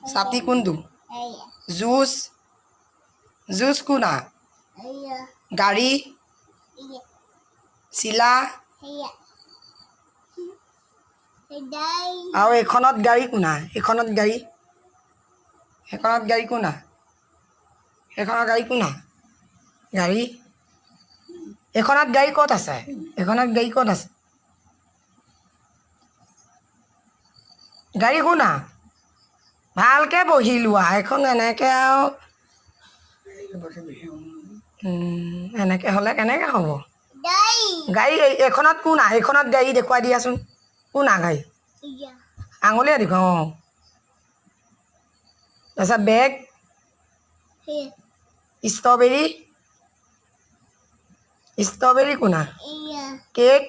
ছাতি কোনটো juice juice কোনা গাড়ী চিলা আৰু এইখনত গাড়ী কোনা এইখনত গাড়ী সেইখনত গাড়ী কোনা সেইখনৰ গাড়ী কোনা গাড়ী এইখনত গাড়ী ক'ত আছে এইখনত গাড়ী ক'ত আছে গাড়ী কোনা ভালকৈ বহি লোৱা এখন এনেকৈ আৰু এনেকৈ হ'লে কেনেকৈ হ'ব গাড়ী এইখনত কোনা এইখনত গাড়ী দেখুৱাই দিয়াচোন কোনা গাড়ী আঙুলিয়ে দেখুৱাওঁ অঁ তাৰপিছত বেগ ষ্ট্ৰবেৰী কোনা কেক